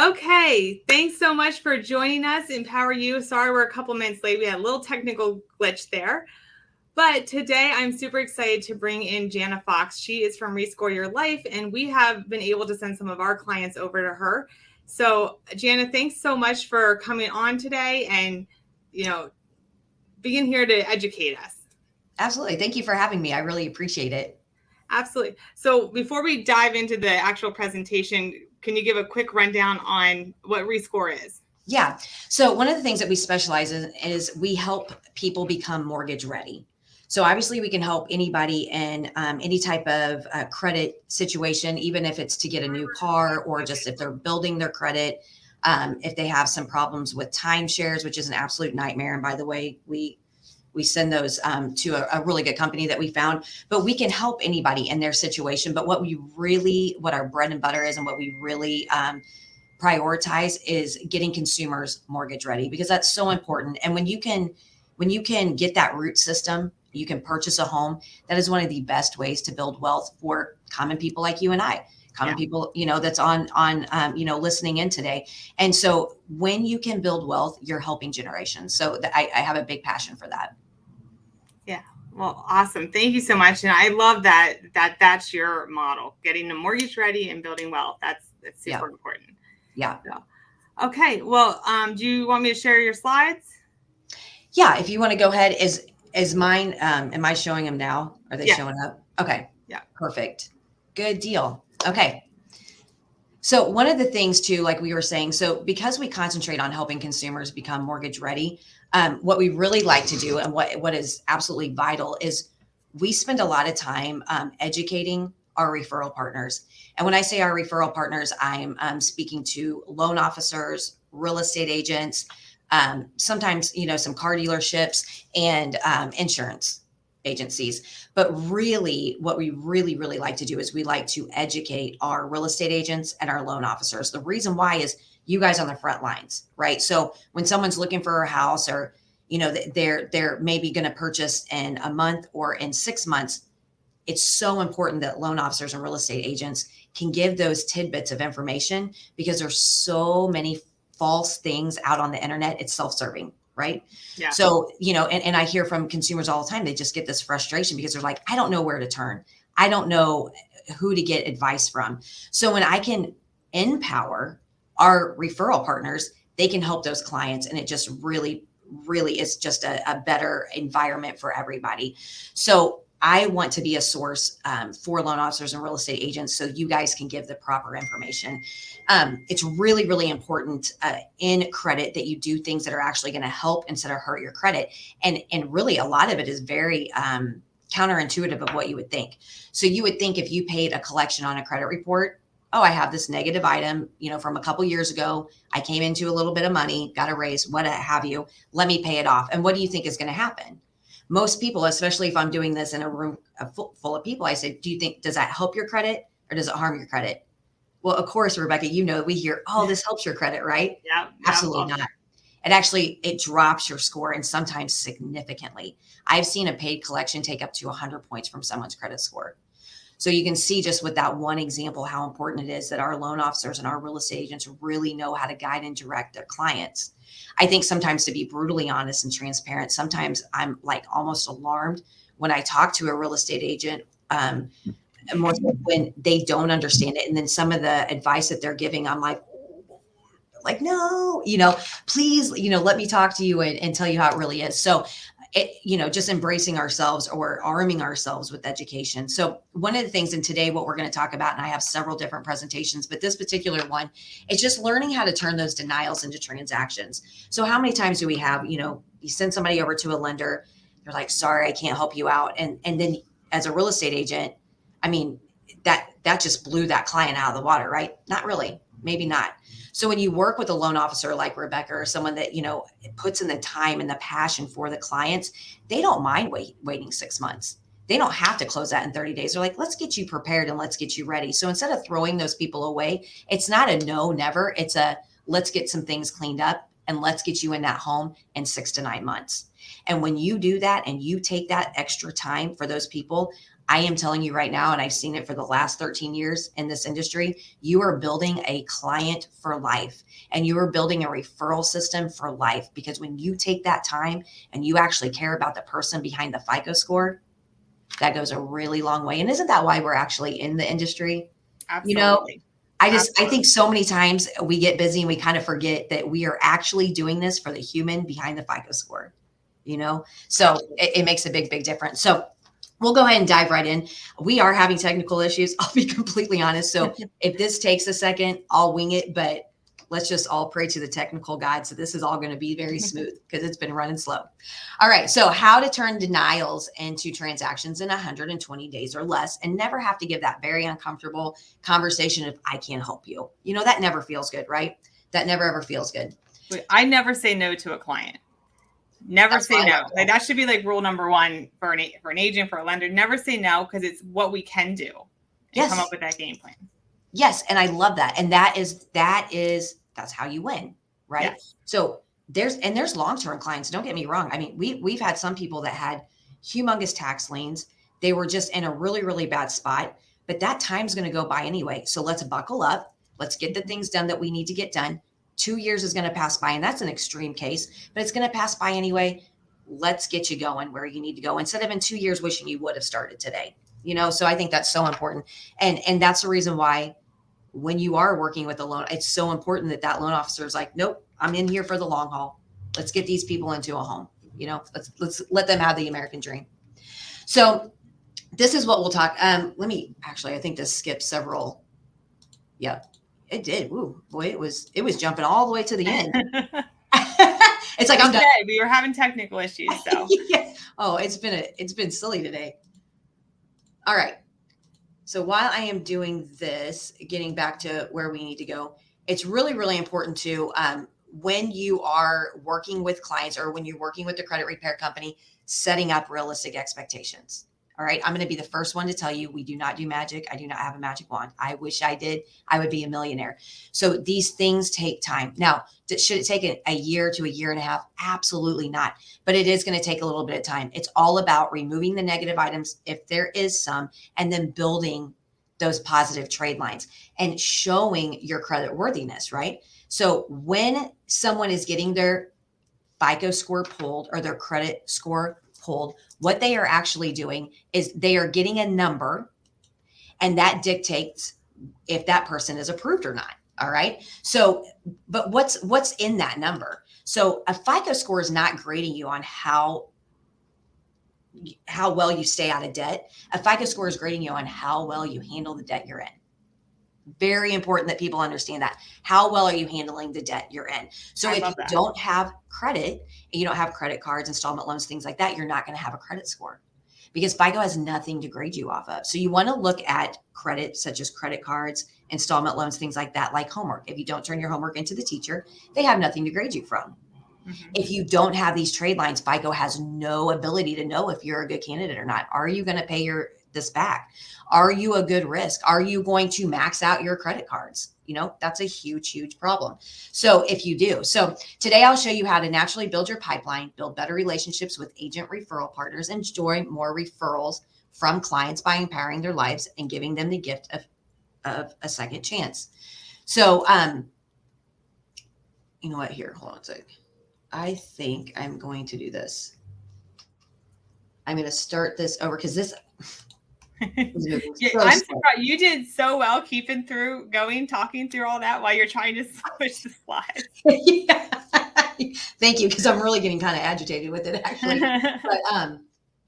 Okay, thanks so much for joining us. Empower You. Sorry we're a couple minutes late. We had a little technical glitch there. But today I'm super excited to bring in Janna Fox. She is from ReScore Your Life, and we have been able to send some of our clients over to her. So Janna, thanks so much for coming on today and, being here to educate us. Absolutely. Thank you for having me. I really appreciate it. Absolutely. So before we dive into the actual presentation, can you give a quick rundown on what ReScore is? Yeah. So one of the things that we specialize in is we help people become mortgage ready. So obviously we can help anybody in any type of credit situation, even if it's to get a new car or just if they're building their credit, if they have some problems with timeshares, which is an absolute nightmare. And by the way, we send those to a really good company that we found, but we can help anybody in their situation. But what our bread and butter is and what we really prioritize is getting consumers mortgage ready, because that's so important. And when you can get that root system, you can purchase a home. That is one of the best ways to build wealth for common people like you and I. Common people, that's on listening in today. And so when you can build wealth, you're helping generations. So I have a big passion for that. Yeah. Well, awesome. Thank you so much. And I love that's your model, getting the mortgage ready and building wealth. That's super important. Yeah. So, okay. Well, do you want me to share your slides? Yeah. If you want to go ahead, is mine, am I showing them now? Are they showing up? Okay. Yeah. Perfect. Good deal. Okay. So one of the things too, like we were saying, so because we concentrate on helping consumers become mortgage ready, what we really like to do and what is absolutely vital is we spend a lot of time educating our referral partners. And when I say our referral partners, I'm speaking to loan officers, real estate agents, sometimes, some car dealerships and insurance agencies. But really, what we really, really like to do is we like to educate our real estate agents and our loan officers. The reason why is you guys on the front lines, right? So when someone's looking for a house or, they're maybe going to purchase in a month or in 6 months, it's so important that loan officers and real estate agents can give those tidbits of information, because there's so many false things out on the internet. It's self-serving, right? Yeah. So, and I hear from consumers all the time, they just get this frustration because they're like, I don't know where to turn. I don't know who to get advice from. So when I can empower our referral partners, they can help those clients. And it just really, really is just a better environment for everybody. So I want to be a source for loan officers and real estate agents so you guys can give the proper information. It's really, really important in credit that you do things that are actually going to help instead of hurt your credit. And really a lot of it is very counterintuitive of what you would think. So you would think if you paid a collection on a credit report, oh, I have this negative item, from a couple years ago, I came into a little bit of money, got a raise, what have you, let me pay it off. And what do you think is going to happen? Most people, especially if I'm doing this in a room full of people, I say, does that help your credit or does it harm your credit? Well, of course, Rebecca, we hear, oh, this helps your credit, right? Yeah. Absolutely not. It drops your score, and sometimes significantly. I've seen a paid collection take up to 100 points from someone's credit score. So you can see just with that one example, how important it is that our loan officers and our real estate agents really know how to guide and direct their clients. I think sometimes, to be brutally honest and transparent, sometimes I'm like almost alarmed when I talk to a real estate agent, more so when they don't understand it. And then some of the advice that they're giving, I'm like, no, please, let me talk to you and tell you how it really is. So just embracing ourselves or arming ourselves with education. So one of the things, and today what we're going to talk about, and I have several different presentations, but this particular one, is just learning how to turn those denials into transactions. So how many times do we have, you send somebody over to a lender, you're like, sorry, I can't help you out. And then as a real estate agent, I mean, that just blew that client out of the water, right? Not really, maybe not. So when you work with a loan officer like Rebecca, or someone that, puts in the time and the passion for the clients, they don't mind waiting 6 months. They don't have to close that in 30 days. They're like, let's get you prepared and let's get you ready. So instead of throwing those people away, it's not a no, never. It's a, let's get some things cleaned up and let's get you in that home in 6 to 9 months. And when you do that and you take that extra time for those people, I am telling you right now, and I've seen it for the last 13 years in this industry, you are building a client for life, and you are building a referral system for life, because when you take that time and you actually care about the person behind the FICO score, that goes a really long way. And isn't that why we're actually in the industry? You know, Absolutely. I think so many times we get busy and we kind of forget that we are actually doing this for the human behind the FICO score, so it makes a big, big difference. So we'll go ahead and dive right in. We are having technical issues. I'll be completely honest. So if this takes a second, I'll wing it, but let's just all pray to the technical God. So this is all going to be very smooth because it's been running slow. All right. So how to turn denials into transactions in 120 days or less, and never have to give that very uncomfortable conversation of, I can't help you. That never feels good, right? That never, ever feels good. I never say no to a client. Never say no. Like that should be like rule number one for an agent, for a lender. Never say no, because it's what we can do. And come up with that game plan. Yes, and I love that. And that's how you win, right? Yes. So there's long-term clients. Don't get me wrong. I mean, we've had some people that had humongous tax liens. They were just in a really, really bad spot, but that time's going to go by anyway. So let's buckle up. Let's get the things done that we need to get done. 2 years is going to pass by, and that's an extreme case, but it's going to pass by anyway. Let's get you going where you need to go, instead of in 2 years wishing you would have started today. So I think that's so important. And that's the reason why when you are working with a loan, it's so important that loan officer is like, nope, I'm in here for the long haul. Let's get these people into a home. Let's let them have the American dream. So this is what we'll talk. I think this skipped several. Yep, it did. Ooh, boy, it was jumping all the way to the end. It's like I'm done. We were having technical issues, so yeah. Oh, it's been silly today. All right. So while I am doing this, getting back to where we need to go, it's really, really important to, when you are working with clients or when you're working with the credit repair company, setting up realistic expectations. All right. I'm going to be the first one to tell you, we do not do magic. I do not have a magic wand. I wish I did. I would be a millionaire. So these things take time. Now, should it take a year to a year and a half? Absolutely not. But it is going to take a little bit of time. It's all about removing the negative items, if there is some, and then building those positive trade lines and showing your credit worthiness, right? So when someone is getting their FICO score pulled or their credit score pulled, what they are actually doing is they are getting a number, and that dictates if that person is approved or not. All right. So, but what's in that number? So a FICO score is not grading you on how well you stay out of debt. A FICO score is grading you on how well you handle the debt you're in. Very important that people understand that. How well are you handling the debt you're in? So if you don't have credit, and you don't have credit cards, installment loans, things like that, you're not going to have a credit score, because FICO has nothing to grade you off of. So you want to look at credit, such as credit cards, installment loans, things like that, like homework. If you don't turn your homework into the teacher, they have nothing to grade you from. Mm-hmm. If you don't have these trade lines, FICO has no ability to know if you're a good candidate or not. Are you going to pay this back? Are you a good risk? Are you going to max out your credit cards? That's a huge, huge problem. So if you do, so today I'll show you how to naturally build your pipeline, build better relationships with agent referral partners, and enjoy more referrals from clients by empowering their lives and giving them the gift of a second chance. So, you know what, here, hold on a sec. I think I'm going to do this. I'm going to start this over because this. I'm surprised you did so well talking through all that while you're trying to switch the slides. Yeah. Thank you, because I'm really getting kind of agitated with it, actually. But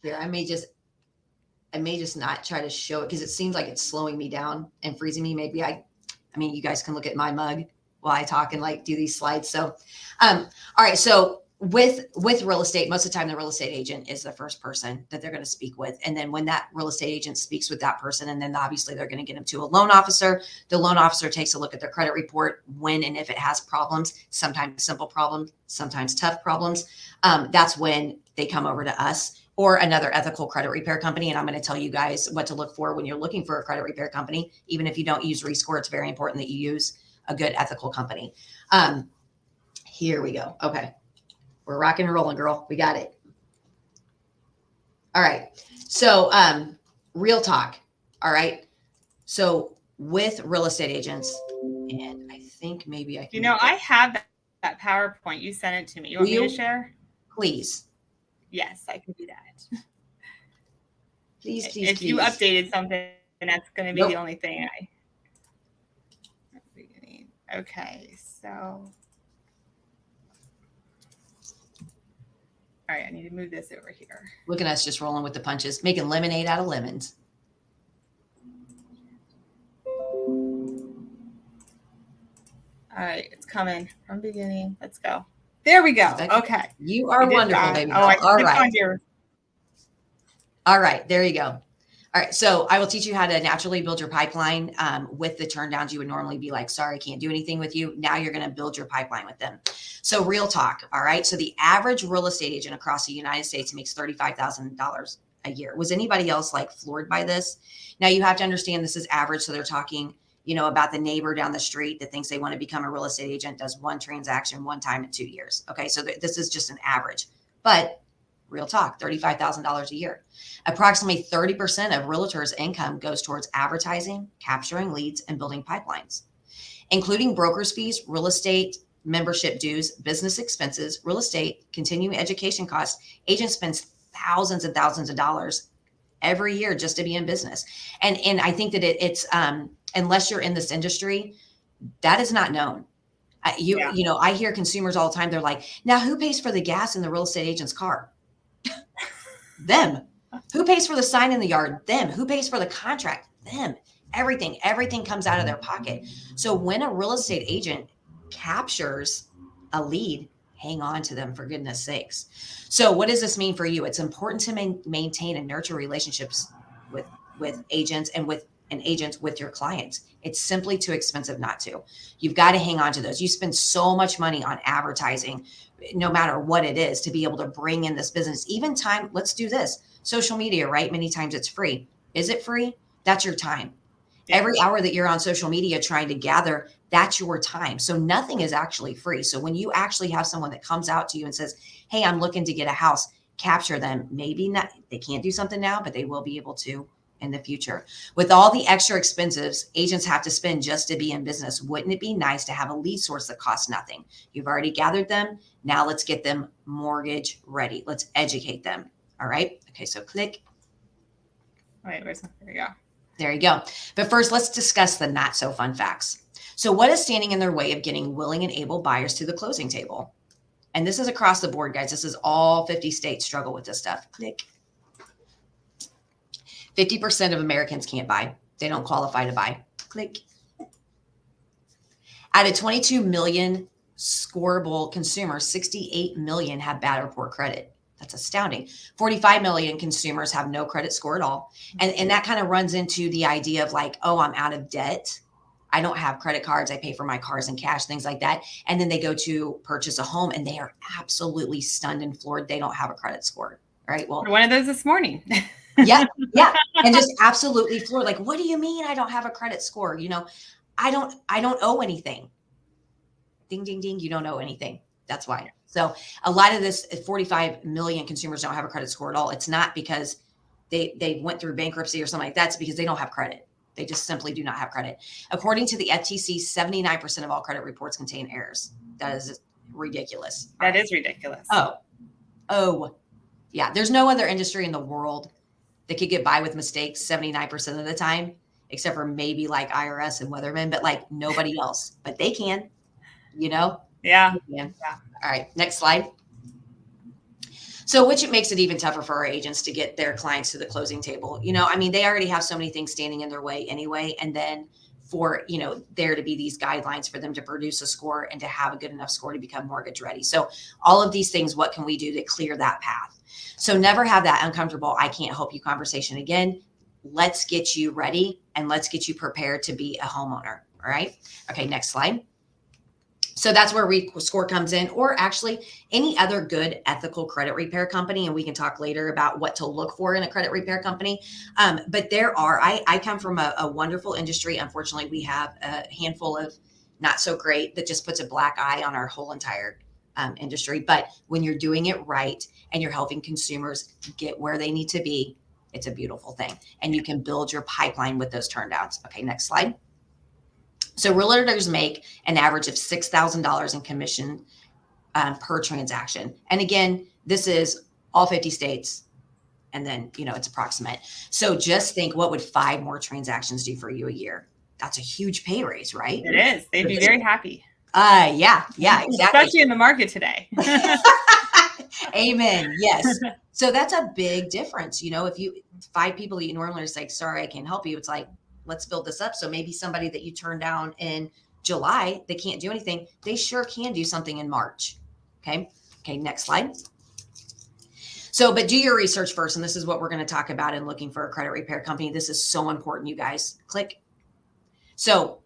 here, I may just not try to show it because it seems like it's slowing me down and freezing me. Maybe I mean, you guys can look at my mug while I talk and do these slides. So, all right. So with real estate, most of the time the real estate agent is the first person that they're going to speak with. And then when that real estate agent speaks with that person, and then obviously they're going to get them to a loan officer. The loan officer takes a look at their credit report when and if it has problems, sometimes simple problems, sometimes tough problems. That's when they come over to us or another ethical credit repair company. And I'm going to tell you guys what to look for when you're looking for a credit repair company. Even if you don't use ReScore, it's very important that you use a good ethical company. Here we go. Okay. We're rocking and rolling, girl. We got it. All right. So real talk. All right. So with real estate agents, and I think maybe I can. I have that PowerPoint. You sent it to me. You want me to share? Please. Yes, I can do that. Please. If you updated something, that's going to be the only thing Okay, so. All right, I need to move this over here. Look at us just rolling with the punches, making lemonade out of lemons. All right, it's coming from beginning. Let's go. There we go. Okay. You are wonderful, baby. Oh, I clicked on yours. All right, there you go. All right, so I will teach you how to naturally build your pipeline with the turndowns. You would normally be like, sorry, I can't do anything with you. Now you're going to build your pipeline with them. So real talk, all right? So the average real estate agent across the United States makes $35,000 a year. Was anybody else like floored by this? Now you have to understand this is average. So they're talking, about the neighbor down the street that thinks they want to become a real estate agent, does one transaction one time in 2 years. Okay, so this is just an average. But real talk, $35,000 a year. Approximately 30% of realtors' income goes towards advertising, capturing leads, and building pipelines, including broker's fees, real estate membership dues, business expenses, real estate, continuing education costs. Agents spend thousands and thousands of dollars every year just to be in business. And I think that it's unless you're in this industry, that is not known. I hear consumers all the time. They're like, now who pays for the gas in the real estate agent's car? Them. Who pays for the sign in the yard? Them. Who pays for the contract? Them. Everything comes out of their pocket. So when a real estate agent captures a lead, hang on to them, for goodness sakes. So what does this mean for you? It's important to maintain and nurture relationships with agents and agents with your clients. It's simply too expensive not to. You've got to hang on to those. You spend so much money on advertising, no matter what it is, to be able to bring in this business. Even time, let's do this. Social media, right? Many times it's free. Is it free? That's your time. Yeah. Every hour that you're on social media trying to gather, that's your time. So nothing is actually free. So when you actually have someone that comes out to you and says, hey, I'm looking to get a house, capture them. Maybe not, they can't do something now, but they will be able to in the future. With all the extra expenses agents have to spend just to be in business, wouldn't it be nice to have a lead source that costs nothing? You've already gathered them. Now let's get them mortgage ready. Let's educate them. All right. Okay. So click. Wait, there we go. There you go. But first, let's discuss the not so fun facts. So what is standing in their way of getting willing and able buyers to the closing table? And this is across the board, guys. This is all 50 states struggle with this stuff. Click. 50% of Americans can't buy. They don't qualify to buy. Click. Out of 22 million scoreable consumers, 68 million have bad or poor credit. That's astounding. 45 million consumers have no credit score at all. And that kind of runs into the idea of like, oh, I'm out of debt. I don't have credit cards. I pay for my cars in cash, things like that. And then they go to purchase a home and they are absolutely stunned and floored. They don't have a credit score. Right. Well, one of those this morning. Yeah. And just absolutely floored. Like, what do you mean I don't have a credit score? I don't owe anything. Ding, ding, ding. You don't owe anything. That's why. So a lot of this 45 million consumers don't have a credit score at all. It's not because they went through bankruptcy or something like that. It's because they don't have credit. They just simply do not have credit. According to the FTC, 79% of all credit reports contain errors. That is ridiculous. That is ridiculous. Oh, yeah. There's no other industry in the world that could get by with mistakes 79% of the time, except for maybe like IRS and Weatherman, but like nobody else. But they can, Yeah. Yeah. All right. Next slide. So which it makes it even tougher for our agents to get their clients to the closing table. They already have so many things standing in their way anyway. And then for, there to be these guidelines for them to produce a score and to have a good enough score to become mortgage ready. So all of these things, what can we do to clear that path? So never have that uncomfortable, I can't help you conversation again. Let's get you ready and let's get you prepared to be a homeowner. All right. Okay. Next slide. So that's where ReScore comes in, or actually any other good ethical credit repair company. And we can talk later about what to look for in a credit repair company. But I come from a wonderful industry. Unfortunately, we have a handful of not so great that just puts a black eye on our whole entire industry. But when you're doing it right and you're helping consumers get where they need to be, It's a beautiful thing. And you can build your pipeline with those turndowns. Okay, next slide. So realtors make an average of $6,000 in commission per transaction. And again, this is all 50 states. And then, it's approximate. So just think, what would 5 more transactions do for you a year? That's a huge pay raise, right? It is. They'd be very happy. Yeah, exactly. Especially in the market today. Amen. Yes. So that's a big difference. If you 5 people that you normally are like, sorry, I can't help you. It's like, let's build this up. So maybe somebody that you turned down in July, they can't do anything. They sure can do something in March. Okay. Next slide. So, but do your research first. And this is what we're going to talk about in looking for a credit repair company. This is so important, you guys. Click. So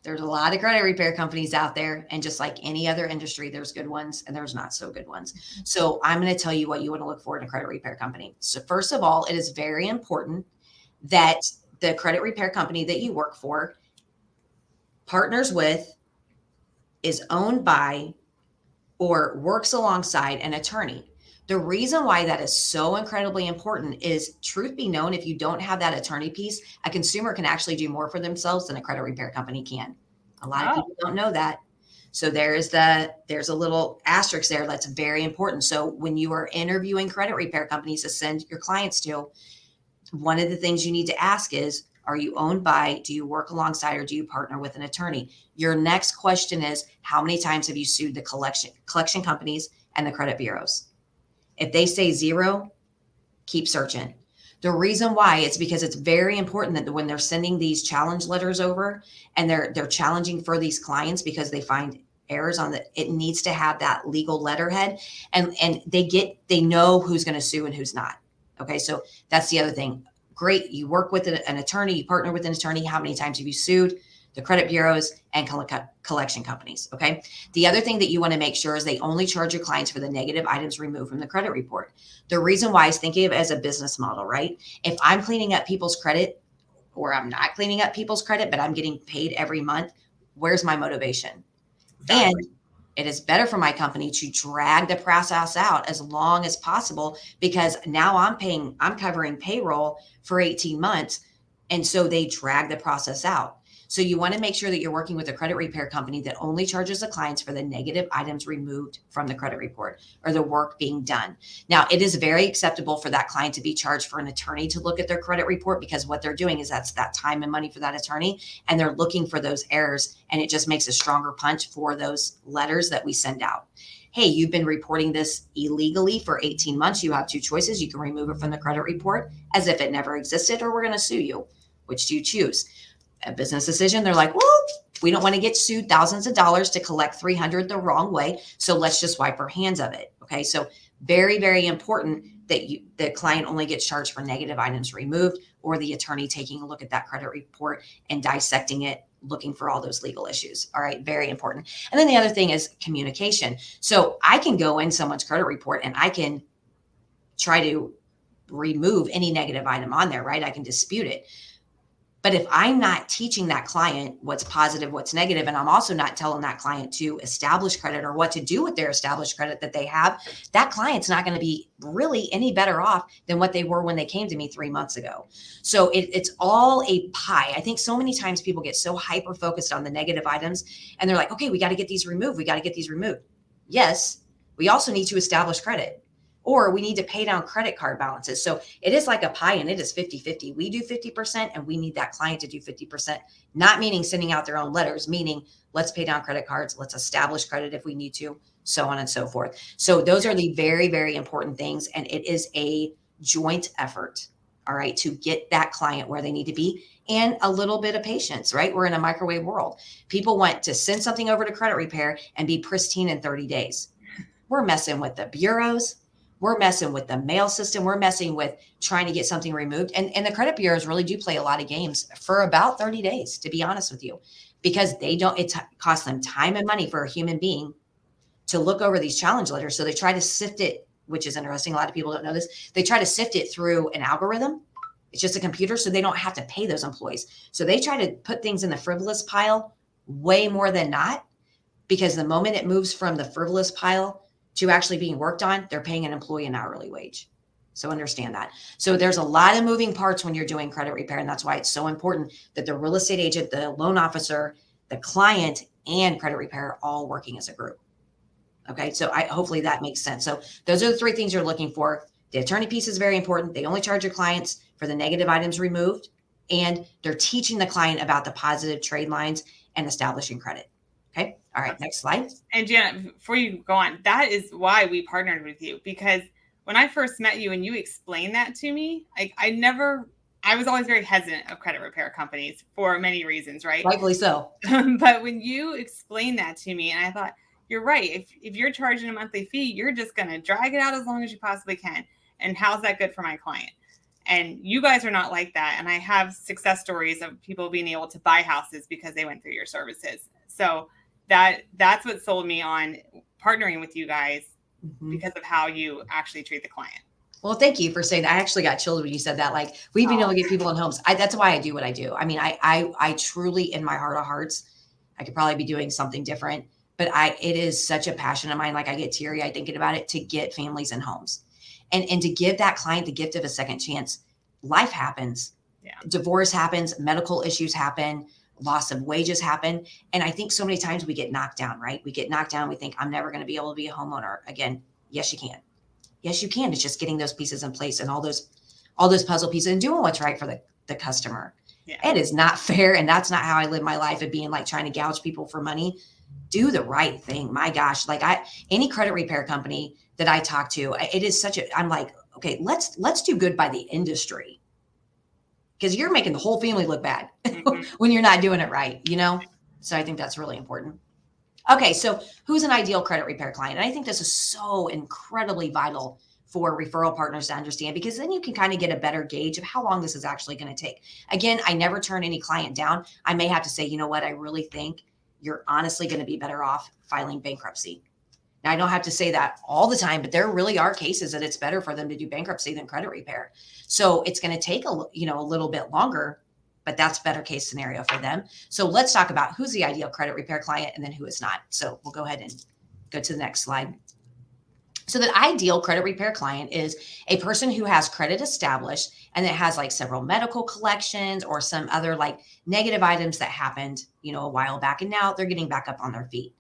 there's a lot of credit repair companies out there. And just like any other industry, there's good ones and there's not so good ones. So I'm going to tell you what you want to look for in a credit repair company. So first of all, it is very important that the credit repair company that you work for, partners with, is owned by, or works alongside an attorney. The reason why that is so incredibly important is, truth be known, if you don't have that attorney piece, a consumer can actually do more for themselves than a credit repair company can. A lot of people don't know that. So there's a little asterisk there that's very important. So when you are interviewing credit repair companies to send your clients to, one of the things you need to ask is, are you owned by, do you work alongside, or do you partner with an attorney? Your next question is, how many times have you sued the collection companies and the credit bureaus? If they say 0, keep searching. The reason why is because it's very important that when they're sending these challenge letters over and they're challenging for these clients because they find errors on it needs to have that legal letterhead, and they know who's going to sue and who's not. Okay. So that's the other thing. Great. You work with an attorney, you partner with an attorney. How many times have you sued the credit bureaus and collection companies? Okay. The other thing that you want to make sure is they only charge your clients for the negative items removed from the credit report. The reason why is, thinking of it as a business model, right? If I'm cleaning up people's credit, or I'm not cleaning up people's credit, but I'm getting paid every month, where's my motivation? Exactly. And it is better for my company to drag the process out as long as possible, because now I'm covering payroll for 18 months. And so they drag the process out. So you want to make sure that you're working with a credit repair company that only charges the clients for the negative items removed from the credit report or the work being done. Now, it is very acceptable for that client to be charged for an attorney to look at their credit report, because what they're doing is that's that time and money for that attorney, and they're looking for those errors, and it just makes a stronger punch for those letters that we send out. Hey, you've been reporting this illegally for 18 months. You have 2 choices. You can remove it from the credit report as if it never existed, or we're going to sue you. Which do you choose? A business decision. They're like, well, we don't want to get sued thousands of dollars to collect 300 the wrong way. So let's just wipe our hands of it. Okay. So very, very important that the client only gets charged for negative items removed, or the attorney taking a look at that credit report and dissecting it, looking for all those legal issues. All right. Very important. And then the other thing is communication. So I can go in someone's credit report and I can try to remove any negative item on there, right? I can dispute it. But if I'm not teaching that client what's positive, what's negative, and I'm also not telling that client to establish credit or what to do with their established credit that they have, that client's not going to be really any better off than what they were when they came to me 3 months ago. So it's all a pie. I think so many times people get so hyper focused on the negative items, and they're like, okay, we got to get these removed. We got to get these removed. Yes, we also need to establish credit, or we need to pay down credit card balances. So it is like a pie, and it is 50-50. We do 50% and we need that client to do 50%, not meaning sending out their own letters, meaning let's pay down credit cards, let's establish credit if we need to, so on and so forth. So those are the very, very important things. And it is a joint effort, all right, to get that client where they need to be, and a little bit of patience, right? We're in a microwave world. People want to send something over to credit repair and be pristine in 30 days. We're messing with the bureaus. We're messing with the mail system. We're messing with trying to get something removed. And the credit bureaus really do play a lot of games for about 30 days, to be honest with you, because it costs them time and money for a human being to look over these challenge letters. So they try to sift it, which is interesting. A lot of people don't know this. They try to sift it through an algorithm. It's just a computer, so they don't have to pay those employees. So they try to put things in the frivolous pile way more than not, because the moment it moves from the frivolous pile to actually being worked on, they're paying an employee an hourly wage. So understand that. So there's a lot of moving parts when you're doing credit repair. And that's why it's so important that the real estate agent, the loan officer, the client, and credit repair are all working as a group. Okay. So hopefully that makes sense. So those are the three things you're looking for. The attorney piece is very important. They only charge your clients for the negative items removed, and they're teaching the client about the positive trade lines and establishing credit. Okay. All right. Next slide. And Janna, before you go on, that is why we partnered with you, because when I first met you and you explained that to me, I was always very hesitant of credit repair companies for many reasons, right? Rightfully so. But when you explained that to me, and I thought, you're right. If you're charging a monthly fee, you're just going to drag it out as long as you possibly can. And how's that good for my client? And you guys are not like that. And I have success stories of people being able to buy houses because they went through your services. So that's what sold me on partnering with you guys, because of how you actually treat the client. Well, thank you for saying that. I actually got chilled when you said that. Like, we've been able to get people in homes. That's why I do what I do. I mean, I truly, in my heart of hearts, I could probably be doing something different, but it is such a passion of mine. Like, I get teary-eyed thinking about it, to get families in homes and to give that client the gift of a second chance. Life happens. Yeah. Divorce happens. Medical issues happen. Loss of wages happen. And I think so many times we get knocked down, right? We get knocked down. We think, I'm never going to be able to be a homeowner again. Yes, you can. Yes, you can. It's just getting those pieces in place and all those puzzle pieces and doing what's right for the customer. Yeah. It is not fair. And that's not how I live my life, of being like trying to gouge people for money. Do the right thing. My gosh, like any credit repair company that I talk to, it is I'm like, okay, let's do good by the industry, because you're making the whole family look bad when you're not doing it right, So I think that's really important. Okay, so who's an ideal credit repair client? And I think this is so incredibly vital for referral partners to understand, because then you can kind of get a better gauge of how long this is actually going to take. Again, I never turn any client down. I may have to say, you know what, I really think you're honestly going to be better off filing bankruptcy. Now, I don't have to say that all the time, but there really are cases that it's better for them to do bankruptcy than credit repair. So it's going to take a little bit longer, but that's better case scenario for them. So let's talk about who's the ideal credit repair client and then who is not. So we'll go ahead and go to the next slide. So the ideal credit repair client is a person who has credit established and that has like several medical collections or some other like negative items that happened, a while back, and now they're getting back up on their feet.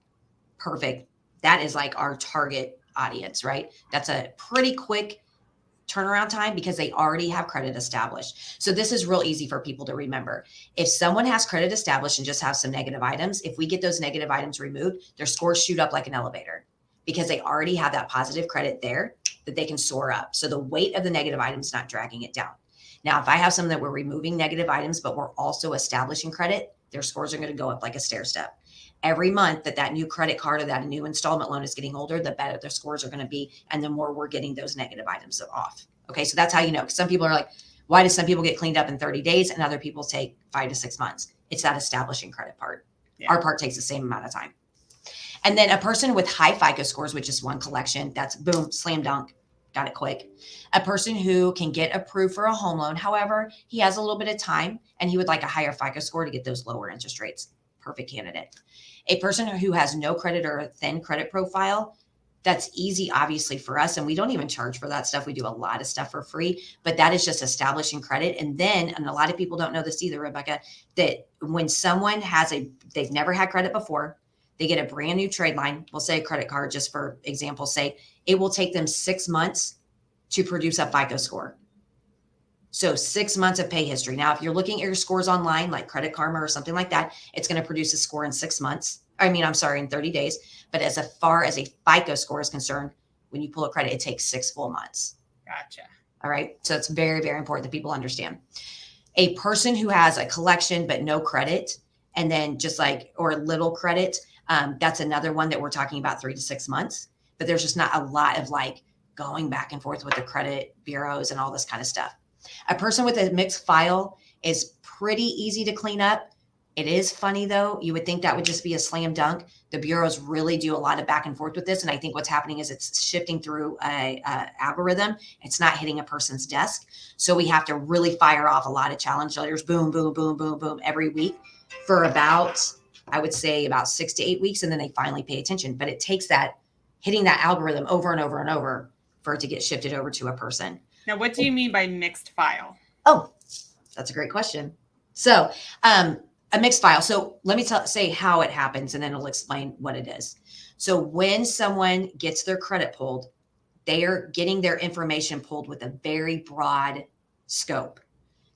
Perfect. That is like our target audience, right? That's a pretty quick turnaround time because they already have credit established. So this is real easy for people to remember. If someone has credit established and just have some negative items, if we get those negative items removed, their scores shoot up like an elevator because they already have that positive credit there that they can soar up. So the weight of the negative items is not dragging it down. Now, if I have some that we're removing negative items, but we're also establishing credit, their scores are going to go up like a stair step. Every month that new credit card or that new installment loan is getting older, the better their scores are going to be, and the more we're getting those negative items off. Okay, so that's how you know. Because some people are like, why do some people get cleaned up in 30 days and other people take 5 to 6 months? It's that establishing credit part. Yeah. Our part takes the same amount of time. And then a person with high FICO scores, which is one collection, that's boom, slam dunk, got it quick. A person who can get approved for a home loan. However, he has a little bit of time and he would like a higher FICO score to get those lower interest rates. Perfect candidate. A person who has no credit or a thin credit profile, that's easy, obviously, for us. And we don't even charge for that stuff. We do a lot of stuff for free, but that is just establishing credit. And then, and a lot of people don't know this either, Rebecca, that when someone they've never had credit before, they get a brand new trade line, we'll say a credit card, just for example's sake, it will take them 6 months to produce a FICO score. So 6 months of pay history. Now, if you're looking at your scores online, like Credit Karma or something like that, it's going to produce a score in 6 months. In 30 days. But as far as a FICO score is concerned, when you pull a credit, it takes 6 full months. Gotcha. All right. So it's very, very important that people understand. A person who has a collection but no credit, and then or little credit, that's another one that we're talking about 3 to 6 months. But there's just not a lot of going back and forth with the credit bureaus and all this kind of stuff. A person with a mixed file is pretty easy to clean up. It is funny, though. You would think that would just be a slam dunk. The bureaus really do a lot of back and forth with this. And I think what's happening is it's shifting through a algorithm. It's not hitting a person's desk. So we have to really fire off a lot of challenge letters, boom, boom, boom, boom, boom, every week for about 6 to 8 weeks. And then they finally pay attention. But it takes hitting that algorithm over and over and over for it to get shifted over to a person. Now, what do you mean by mixed file? Oh, that's a great question. So, a mixed file. So let me say how it happens, and then I'll explain what it is. So when someone gets their credit pulled, they are getting their information pulled with a very broad scope.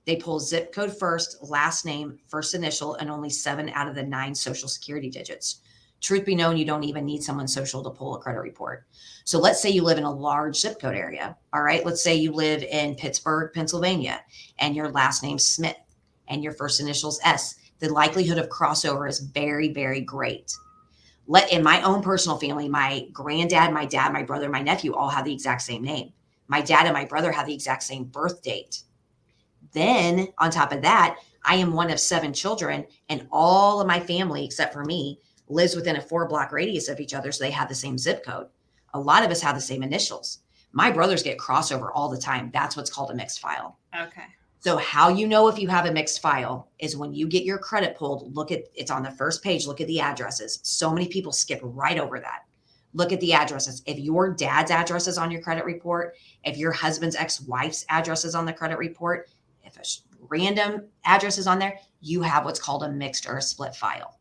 They pull zip code first, last name, first initial, and only 7 out of the 9 social security digits. Truth be known, you don't even need someone's social to pull a credit report. So let's say you live in a large zip code area. All right. Let's say you live in Pittsburgh, Pennsylvania, and your last name's Smith and your first initial's S. The likelihood of crossover is very, very great. In my own personal family, my granddad, my dad, my brother, my nephew all have the exact same name. My dad and my brother have the exact same birth date. Then on top of that, I am one of 7 children, and all of my family, except for me, lives within a 4-block radius of each other. So they have the same zip code. A lot of us have the same initials. My brothers get crossover all the time. That's what's called a mixed file. Okay. So how you know if you have a mixed file is when you get your credit pulled, it's on the first page, look at the addresses. So many people skip right over that. Look at the addresses. If your dad's address is on your credit report, if your husband's ex-wife's address is on the credit report, if a random address is on there, you have what's called a mixed or a split file.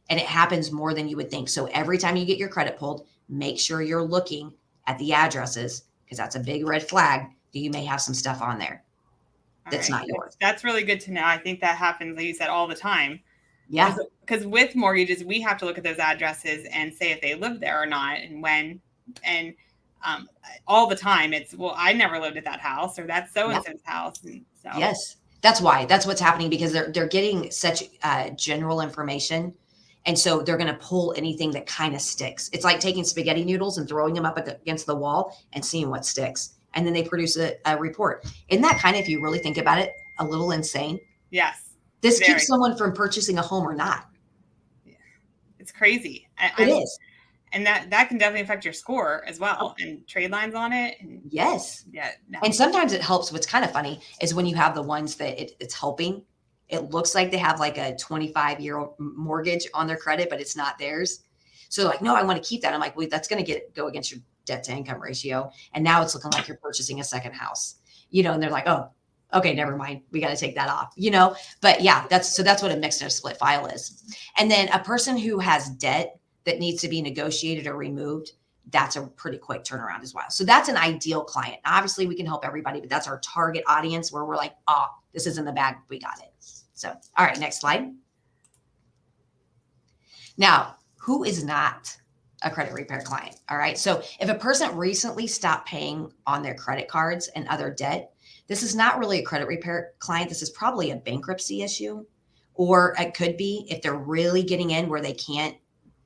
And it happens more than you would think. So every time you get your credit pulled, make sure you're looking at the addresses, because that's a big red flag that you may have some stuff on there that's not yours. That's really good to know. I think that happens, like you said, all the time. Yeah. Because with mortgages, we have to look at those addresses and say if they live there or not and when. And all the time it's, well, I never lived at that house, or that's so-and-so's house. And so yes, that's what's happening, because they're getting such general information. And so they're going to pull anything that kind of sticks. It's like taking spaghetti noodles and throwing them up against the wall and seeing what sticks. And then they produce a report. Isn't that kind of, if you really think about it, a little insane? Yes. This keeps someone from purchasing a home or not. Yeah. It's crazy. It is. And that can definitely affect your score as well, and trade lines on it. And yes. Yeah. No. And sometimes it helps. What's kind of funny is when you have the ones that it's helping, it looks like they have like a 25-year mortgage on their credit, but it's not theirs. So they're like, no, I want to keep that. I'm like, wait, that's going to go against your debt to income ratio. And now it's looking like you're purchasing a second house, and they're like, oh, okay, never mind. We got to take that off, but yeah, that's what a mixed and a split file is. And then a person who has debt that needs to be negotiated or removed, that's a pretty quick turnaround as well. So that's an ideal client. Obviously we can help everybody, but that's our target audience where we're like, oh, this is in the bag. We got it. So, all right, next slide. Now, who is not a credit repair client? All right. So if a person recently stopped paying on their credit cards and other debt, this is not really a credit repair client. This is probably a bankruptcy issue, or it could be if they're really getting in where they can't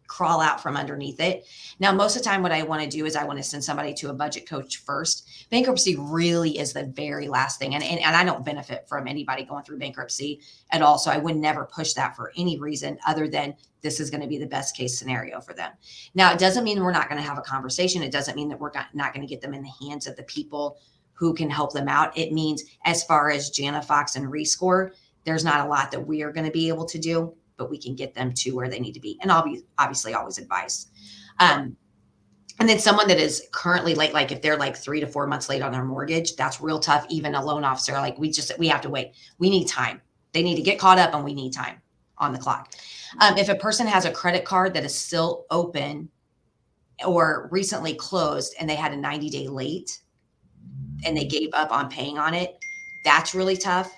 crawl out from underneath it. Now, most of the time what I want to do is I want to send somebody to a budget coach first. Bankruptcy really is the very last thing. And I don't benefit from anybody going through bankruptcy at all. So I would never push that for any reason other than this is going to be the best case scenario for them. Now, it doesn't mean we're not going to have a conversation. It doesn't mean that we're not going to get them in the hands of the people who can help them out. It means as far as Janna Fox and ReScore, there's not a lot that we are going to be able to do, but we can get them to where they need to be. And I'll be obviously always advice. And then someone that is currently late, like if they're like 3 to 4 months late on their mortgage, that's real tough. Even a loan officer, like we have to wait. We need time. They need to get caught up and we need time on the clock. If a person has a credit card that is still open or recently closed and they had a 90-day late and they gave up on paying on it, that's really tough.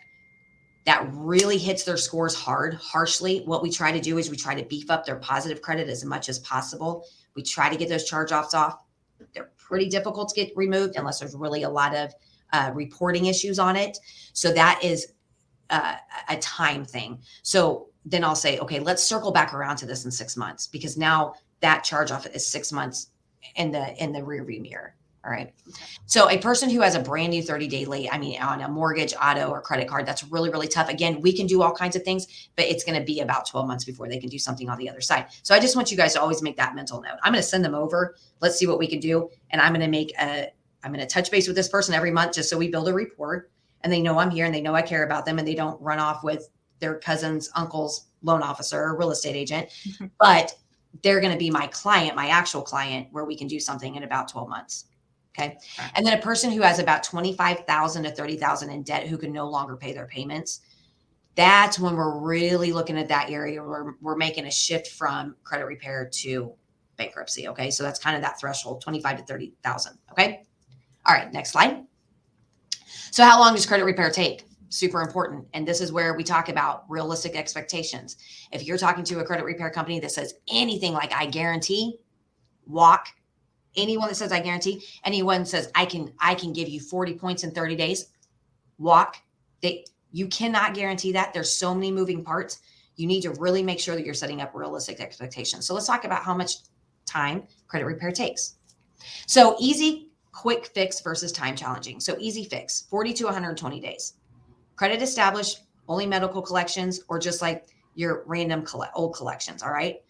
That really hits their scores harshly. What we try to do is we try to beef up their positive credit as much as possible. We try to get those charge-offs off. They're pretty difficult to get removed unless there's really a lot of reporting issues on it. So that is a time thing. So then I'll say, okay, let's circle back around to this in 6 months, because now that charge-off is 6 months in the rear view mirror. All right. Okay. So a person who has a brand new 30-day late, on a mortgage, auto, or credit card, that's really, really tough. Again, we can do all kinds of things, but it's going to be about 12 months before they can do something on the other side. So I just want you guys to always make that mental note. I'm going to send them over. Let's see what we can do. And I'm going to touch base with this person every month just so we build a report and they know I'm here and they know I care about them and they don't run off with their cousin's uncle's loan officer or real estate agent, but they're going to be my client, my actual client, where we can do something in about 12 months. Okay. And then a person who has about 25,000 to 30,000 in debt who can no longer pay their payments. That's when we're really looking at that area where we're making a shift from credit repair to bankruptcy. Okay. So that's kind of that threshold, 25 to 30,000. Okay. All right. Next slide. So how long does credit repair take? Super important. And this is where we talk about realistic expectations. If you're talking to a credit repair company that says anything like I guarantee, walk. Anyone that says I guarantee, anyone says I can give you 40 points in 30 days, walk. You cannot guarantee that. There's so many moving parts. You need to really make sure that you're setting up realistic expectations. So let's talk about how much time credit repair takes. So easy, quick fix versus time challenging. So easy fix, 40 to 120 days. Credit established, only medical collections, or just like your random old collections. All right.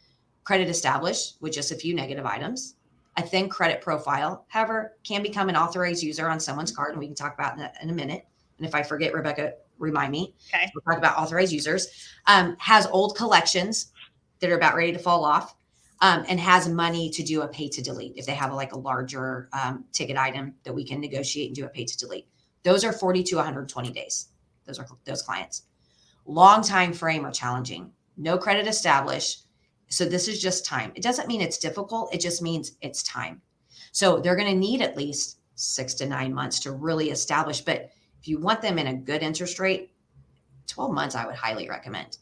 Credit established with just a few negative items. A thin credit profile, however, can become an authorized user on someone's card, and we can talk about that in a minute. And if I forget, Rebecca, remind me. Okay. We'll talk about authorized users. Has old collections that are about ready to fall off, and has money to do a pay to delete if they have a larger ticket item that we can negotiate and do a pay to delete. Those are 40 to 120 days. Those are those clients. Long time frame or challenging. No credit established. So this is just time. It doesn't mean it's difficult. It just means it's time. So they're going to need at least 6 to 9 months to really establish. But if you want them in a good interest rate, 12 months, I would highly recommend.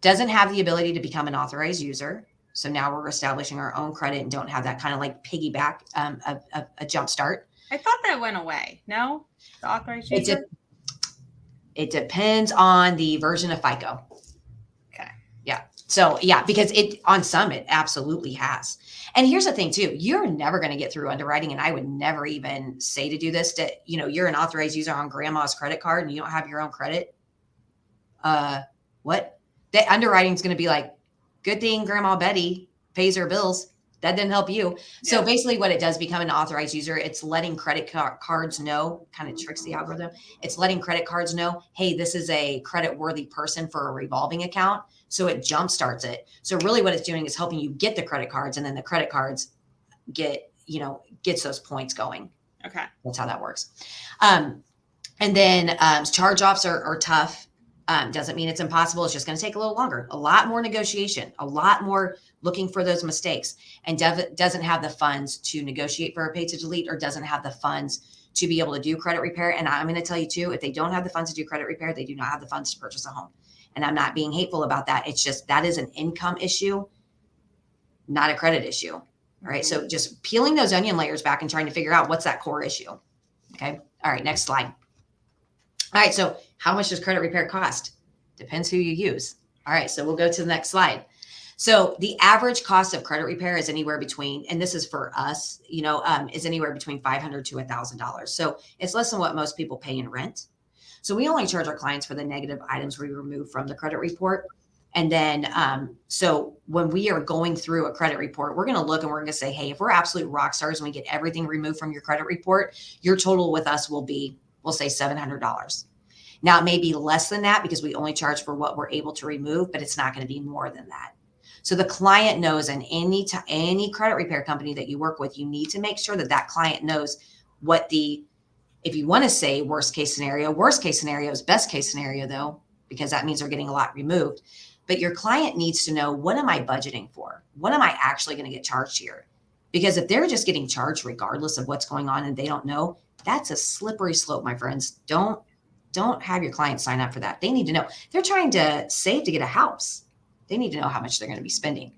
Doesn't have the ability to become an authorized user. So now we're establishing our own credit and don't have that kind of like piggyback, a jump start. I thought that went away. No? The authorized user? It depends on the version of FICO. Okay. Yeah. So yeah, because on some, it absolutely has. And here's the thing too, you're never going to get through underwriting. And I would never even say to do this you're an authorized user on grandma's credit card and you don't have your own credit. What? The underwriting is going to be like, good thing Grandma Betty pays her bills. That didn't help you. Yeah. So basically what it does, become an authorized user, it's letting credit cards know, kind of tricks the algorithm. It's letting credit cards know, hey, this is a credit worthy person for a revolving account. So it jump starts it. So really what it's doing is helping you get the credit cards, and then the credit cards gets those points going. Okay. That's how that works. And then charge-offs are tough. Doesn't mean it's impossible. It's just going to take a little longer, a lot more negotiation, a lot more looking for those mistakes, and doesn't have the funds to negotiate for a pay to delete, or doesn't have the funds to be able to do credit repair. And I'm going to tell you too, if they don't have the funds to do credit repair, they do not have the funds to purchase a home. And I'm not being hateful about that. It's just, that is an income issue, not a credit issue. All right. So just peeling those onion layers back and trying to figure out what's that core issue. Okay. All right. Next slide. All right. So how much does credit repair cost? Depends who you use. All right. So we'll go to the next slide. So the average cost of credit repair is anywhere between, and this is for us, is anywhere between $500 to $1,000. So it's less than what most people pay in rent. So we only charge our clients for the negative items we remove from the credit report. And then, so when we are going through a credit report, we're going to look and we're going to say, hey, if we're absolute rock stars and we get everything removed from your credit report, your total with us will be, we'll say $700. Now it may be less than that because we only charge for what we're able to remove, but it's not going to be more than that. So the client knows, and any credit repair company that you work with, you need to make sure that that client knows what if you want to say worst case scenario is best case scenario though, because that means they're getting a lot removed. But your client needs to know, what am I budgeting for? What am I actually going to get charged here? Because if they're just getting charged regardless of what's going on and they don't know, that's a slippery slope, my friends. Don't have your clients sign up for that. They need to know. They're trying to save to get a house. They need to know how much they're going to be spending.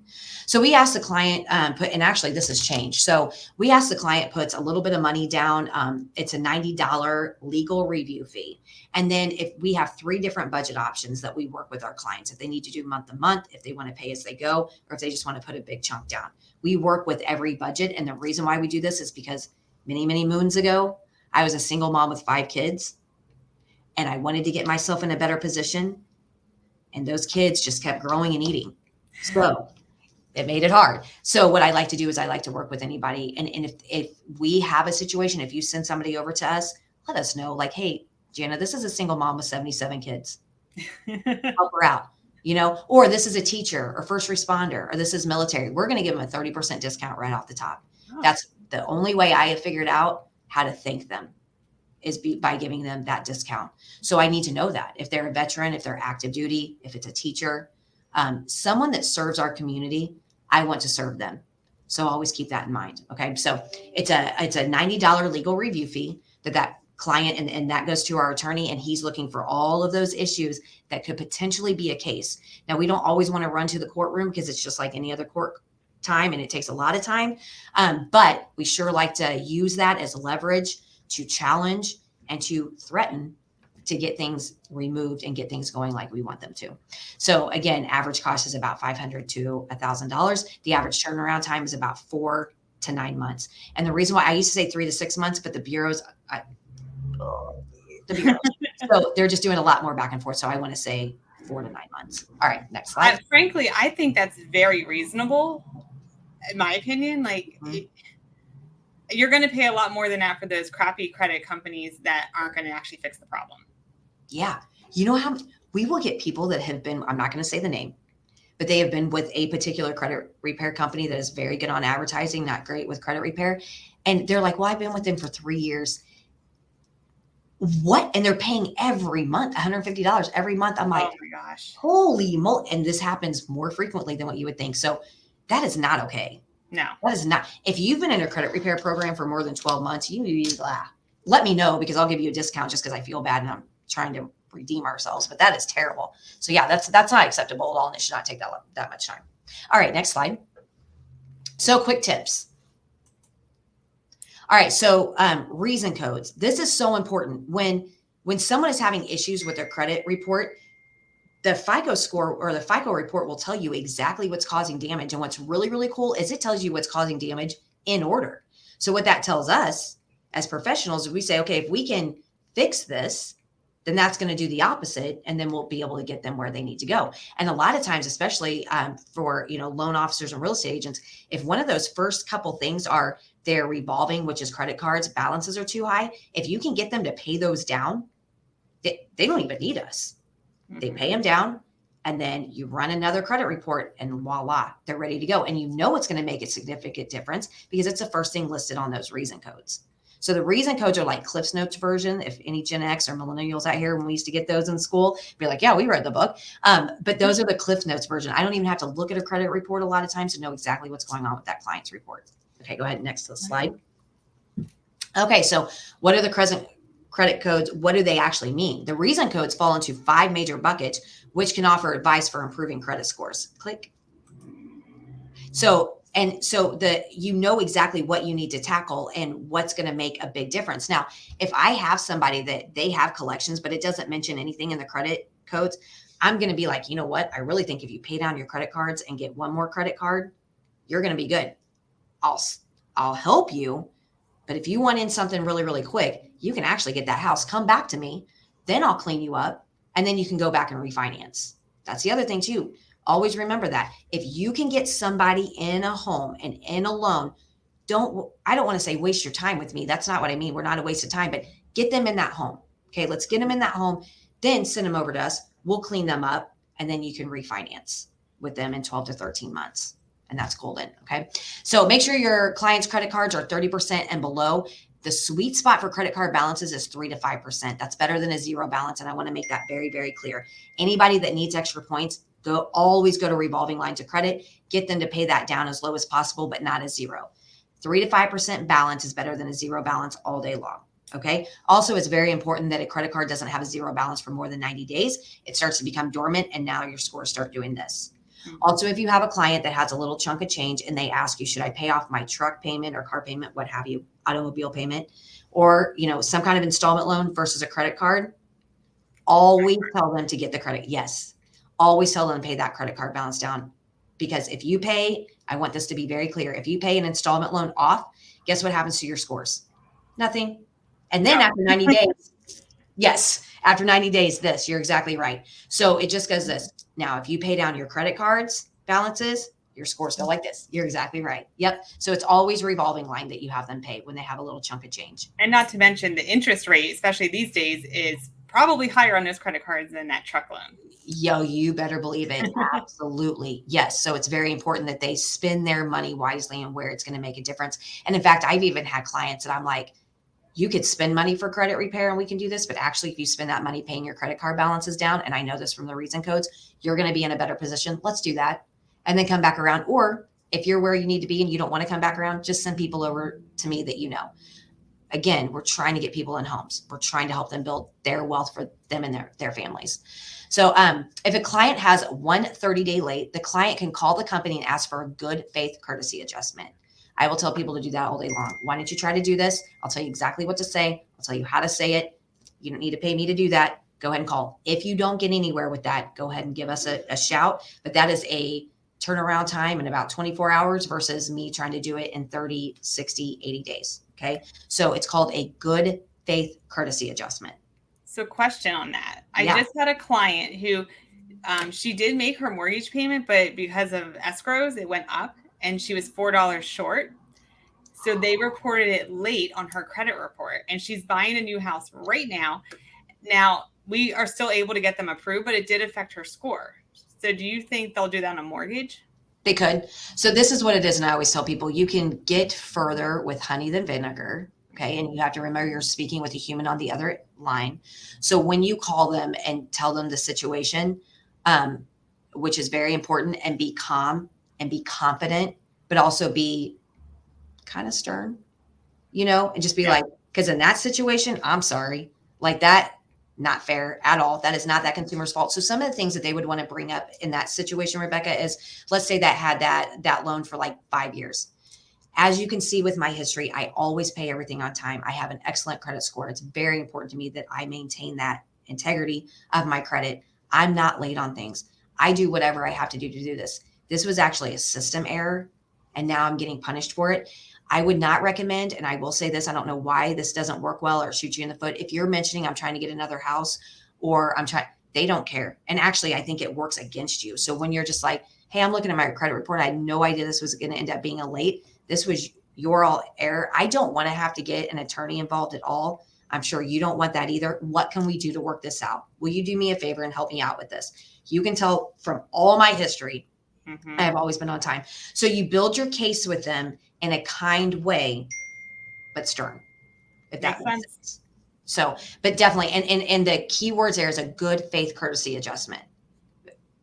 So we ask the client and actually this has changed. So we ask the client puts a little bit of money down. It's a $90 legal review fee. And then if we have 3 different budget options that we work with our clients, if they need to do month to month, if they want to pay as they go, or if they just want to put a big chunk down, we work with every budget. And the reason why we do this is because many, many moons ago, I was a single mom with 5 kids and I wanted to get myself in a better position. And those kids just kept growing and eating. So it made it hard. So what I like to do is I like to work with anybody. And if we have a situation, if you send somebody over to us, let us know, like, hey, Janna, this is a single mom with 77 kids. Help her out, or this is a teacher or first responder, or this is military. We're going to give them a 30% discount right off the top. Oh. That's the only way I have figured out how to thank them is by giving them that discount. So I need to know that if they're a veteran, if they're active duty, if it's a teacher, someone that serves our community, I want to serve them. So always keep that in mind. Okay. So it's a $90 legal review fee that client, and that goes to our attorney, and he's looking for all of those issues that could potentially be a case. Now, we don't always want to run to the courtroom because it's just like any other court time and it takes a lot of time. But we sure like to use that as leverage to challenge and to threaten to get things removed and get things going like we want them to. So again, average cost is about $500 to $1,000. The average turnaround time is about 4 to 9 months. And the reason why I used to say 3 to 6 months, but the bureaus, so they're just doing a lot more back and forth. So I want to say 4 to 9 months. All right, next slide. Frankly, I think that's very reasonable, in my opinion. Like, you're going to pay a lot more than that for those crappy credit companies that aren't going to actually fix the problem. Yeah. You know how we will get people that have been, I'm not going to say the name, but they have been with a particular credit repair company that is very good on advertising, not great with credit repair. And they're like, well, I've been with them for 3 years. What? And they're paying every month, $150 every month. I'm like, oh my gosh, holy moly. And this happens more frequently than what you would think. So that is not okay. No, that is not. If you've been in a credit repair program for more than 12 months, let me know, because I'll give you a discount just because I feel bad and I'm trying to redeem ourselves. But that is terrible. So yeah, that's not acceptable at all. And it should not take that much time. All right, next slide. So quick tips. All right. So reason codes. This is so important. When someone is having issues with their credit report, the FICO score or the FICO report will tell you exactly what's causing damage. And what's really, really cool is it tells you what's causing damage in order. So what that tells us as professionals is we say, okay, if we can fix this, then that's going to do the opposite. And then we'll be able to get them where they need to go. And a lot of times, especially for, loan officers and real estate agents, if one of those first couple things are they're revolving, which is credit cards, balances are too high. If you can get them to pay those down, they don't even need us. They pay them down, and then you run another credit report, and voila, they're ready to go. And you know it's going to make a significant difference because it's the first thing listed on those reason codes. So the reason codes are like Cliff's Notes version. If any Gen X or millennials out here, when we used to get those in school, be like, yeah, we read the book. But those are the Cliff Notes version. I don't even have to look at a credit report a lot of times to know exactly what's going on with that client's report. Okay, go ahead. Next slide. Okay, so what are the credit codes? What do they actually mean? The reason codes fall into 5 major buckets, which can offer advice for improving credit scores. Click. So you know exactly what you need to tackle and what's going to make a big difference. Now, if I have somebody that they have collections, but it doesn't mention anything in the credit codes, I'm going to be like, you know what? I really think if you pay down your credit cards and get one more credit card, you're going to be good. I'll help you. But if you want in something really, really quick, you can actually get that house, come back to me, then I'll clean you up, and then you can go back and refinance. That's the other thing too. Always remember that. If you can get somebody in a home and in a loan, I don't want to say waste your time with me. That's not what I mean. We're not a waste of time, but get them in that home. Okay, let's get them in that home, then send them over to us. We'll clean them up, and then you can refinance with them in 12 to 13 months. And that's golden. Okay. So make sure your client's credit cards are 30% and below. The sweet spot for credit card balances is 3 to 5%. That's better than a zero balance. And I want to make that very, very clear. Anybody that needs extra points, always go to revolving lines of credit, get them to pay that down as low as possible, but not a zero. 3 to 5% balance is better than a zero balance all day long. Okay. Also, it's very important that a credit card doesn't have a zero balance for more than 90 days. It starts to become dormant, and now your scores start doing this. Also, if you have a client that has a little chunk of change and they ask you, should I pay off my truck payment or car payment, what have you, automobile payment, or, some kind of installment loan versus a credit card, always tell them to get the credit. Yes. Always tell them to pay that credit card balance down, because if you pay, I want this to be very clear. If you pay an installment loan off, guess what happens to your scores? Nothing. And then after 90 days, yes, after 90 days, you're exactly right. So it just goes this. Now, if you pay down your credit cards balances, your scores go like this. You're exactly right. Yep. So it's always revolving line that you have them pay when they have a little chunk of change. And not to mention the interest rate, especially these days, is probably higher on those credit cards than that truck loan. Yo, you better believe it. Absolutely. Yes. So it's very important that they spend their money wisely and where it's going to make a difference. And in fact, I've even had clients that I'm like, You could spend money for credit repair and we can do this, but actually if you spend that money paying your credit card balances down, and I know this from the reason codes, you're going to be in a better position. Let's do that. And then come back around. Or if you're where you need to be and you don't want to come back around, just send people over to me that you know. Again, we're trying to get people in homes. We're trying to help them build their wealth for them and their families. So if a client has one 30-day late, the client can call the company and ask for a good faith courtesy adjustment. I will tell people to do that all day long. Why don't you try to do this? I'll tell you exactly what to say. I'll tell you how to say it. You don't need to pay me to do that. Go ahead and call. If you don't get anywhere with that, go ahead and give us a shout. But that is a turnaround time in about 24 hours versus me trying to do it in 30, 60, 80 days. Okay. So it's called a good faith courtesy adjustment. So question on that. I just had a client who she did make her mortgage payment, but because of escrows, it went up and she was $4 short. So they reported it late on her credit report, and she's buying a new house right now. Now we are still able to get them approved, but it did affect her score. So do you think they'll do that on a mortgage? They could. So this is what it is. And I always tell people, you can get further with honey than vinegar. Okay. And you have to remember you're speaking with a human on the other line. So when you call them and tell them the situation, which is very important, and be calm and be confident, but also be kind of stern, and just be like, because in that situation, I'm sorry, like that, not fair at all. That is not that consumer's fault. So some of the things that they would want to bring up in that situation, Rebecca, is let's say that had that loan for like 5 years. As you can see with my history, I always pay everything on time. I have an excellent credit score. It's very important to me that I maintain that integrity of my credit. I'm not late on things. I do whatever I have to do this. This was actually a system error, and now I'm getting punished for it. I would not recommend, and I will say this, I don't know why this doesn't work well or shoot you in the foot. If you're mentioning I'm trying to get another house or they don't care. And actually, I think it works against you. So when you're just like, hey, I'm looking at my credit report, I had no idea this was going to end up being a late. This was your all error. I don't want to have to get an attorney involved at all. I'm sure you don't want that either. What can we do to work this out? Will you do me a favor and help me out with this? You can tell from all my history, I have always been on time. So you build your case with them in a kind way, but stern, if that makes sense. So, but definitely, and the key words there is a good faith courtesy adjustment.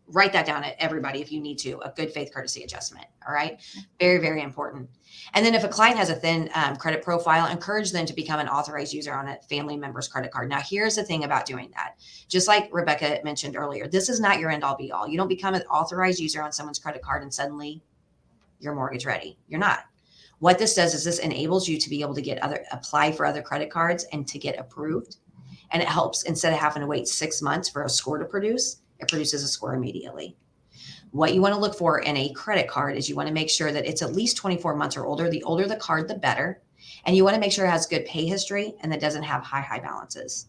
Write that down, everybody, if you need to, a good faith courtesy adjustment. All right. Very, very important. And then if a client has a thin credit profile, encourage them to become an authorized user on a family member's credit card. Now, here's the thing about doing that. Just like Rebecca mentioned earlier, this is not your end all be all. You don't become an authorized user on someone's credit card and suddenly you're mortgage ready. You're not. What this does is this enables you to be able to apply for other credit cards and to get approved. And it helps, instead of having to wait 6 months for a score to produce, it produces a score immediately. What you want to look for in a credit card is you want to make sure that it's at least 24 months or older. The older the card, the better. And you want to make sure it has good pay history and that doesn't have high balances.